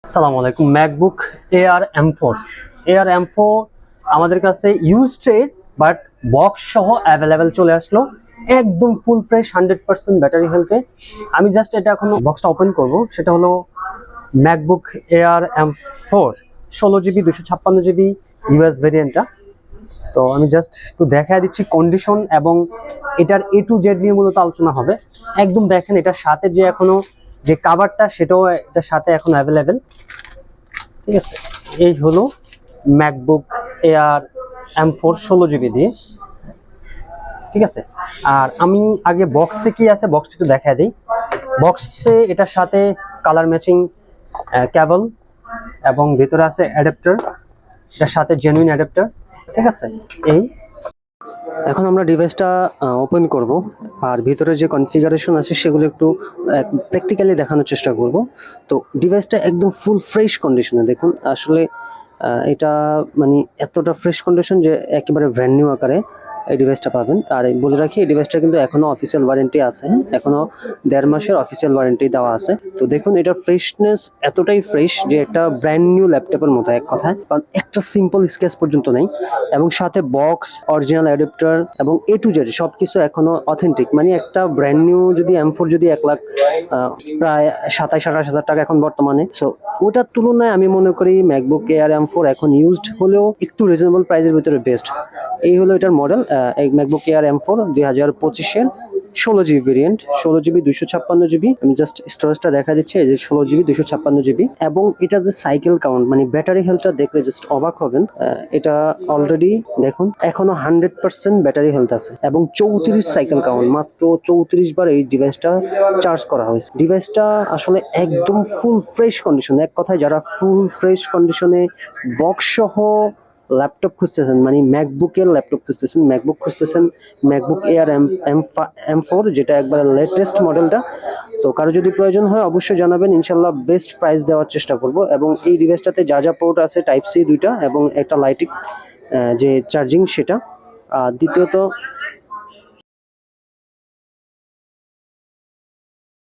আসসালামু আলাইকুম। MacBook air M4 আমাদের কাছে ইউজড বাট বক্স সহ অ্যাভেলেবেল চলে আসলো, একদম ফুল ফ্রেশ 100% ব্যাটারি হেলথে। আমি জাস্ট এটা এখন বক্সটা ওপেন করব। সেটা হলো MacBook air M4 16GB 256GB US ভেরিয়েন্টটা। তো আমি জাস্ট একটু দেখায় দিচ্ছি কন্ডিশন এবং এটার A to Z নিয়ে মূলত আলোচনা হবে। একদম দেখেন এটার সাথে যে এখনো যে কাভারটা সেটাও এটার সাথে এখন অ্যাভেলেবেল। ঠিক আছে, এই হলো ম্যাকবুক এয়ার M4 16GB দিয়ে। ঠিক আছে, আর আমি আগে বক্সে কি আছে বক্সটা একটু দেখায় দিই। বক্সে এটার সাথে কালার ম্যাচিং কেবল এবং ভিতরে আছে অ্যাডাপ্টার, এটার সাথে জেনুইন অ্যাডাপ্টার। ঠিক আছে, এই এখন আমরা ডিভাইসটা ওপেন করব আর ভিতরে যে কনফিগারেশন আছে সেগুলো একটু প্র্যাকটিক্যালি দেখানোর চেষ্টা করব। তো ডিভাইসটা একদম ফুল ফ্রেশ কন্ডিশনে, দেখুন আসলে এটা মানে এতটা ফ্রেশ কন্ডিশন যে একেবারে ব্র্যান্ড নিউ আকারে এই ডিভাইসটা পাবেন। আর বলে রাখি এই ডিভাইসটা কিন্তু এখনো অফিসিয়াল ওয়ারেন্টি আছে, এখনো 1.5 মাসের অফিসিয়াল ওয়ারেন্টি দেওয়া আছে। তো দেখুন এটার ফ্রেশনেস এতটাই ফ্রেশ যে একটা ব্র্যান্ড নিউ ল্যাপটপের মতো এক কথায়, কারণ একটা সিম্পল স্কেচ পর্যন্ত নেই এবং সাথে বক্স, অরিজিনাল অ্যাডাপ্টার এবং A to Z সবকিছু এখনো অথেন্টিক। মানে একটা ব্র্যান্ড নিউ যদি M4 যদি 1 লাখ প্রায় 27-28 হাজার টাকা এখন বর্তমানে, সো ওটার তুলনায় আমি মনে করি ম্যাকবুক এয়ার M4 এখন ইউজড হলেও একটু রিজনেবল প্রাইসের ভিতরে বেস্ট। এই হলো এটার মডেল, এই MacBook air M4 2025-এর 16GB variant, 16GB 256GB। আমি জাস্ট স্টোরেজটা দেখা দিচ্ছি, এই যে 16GB 256GB। এবং এটা যে সাইকেল কাউন্ট মানে ব্যাটারি হেলথটা দেখলে জাস্ট অবাক হবেন। এটা অলরেডি দেখুন এখনো 100% ব্যাটারি হেলথ আছে এবং 34 সাইকেল কাউন্ট, মাত্র 34 বার এই ডিভাইসটা চার্জ করা হয়েছে। ডিভাইসটা আসলে একদম ফুল ফ্রেশ কন্ডিশন, এক কথায় যারা ফুল ফ্রেশ কন্ডিশনে বক্স সহ ল্যাপটপ খুঁজতেছেন, মানে ম্যাকবুকের ল্যাপটপ খুঁজতেছেন, ম্যাকবুক এয়ার M4 যেটা একবারে লেটেস্ট মডেলটা। তো কারো যদি প্রয়োজন হয় অবশ্যই জানাবেন, ইনশাল্লাহ বেস্ট প্রাইস দেওয়ার চেষ্টা করব। এবং এই ডিভাইসটাতে যা যা পোর্ট আছে টাইপ সি 2টা এবং একটা লাইটিং যে চার্জিং সেটা। আর দ্বিতীয়ত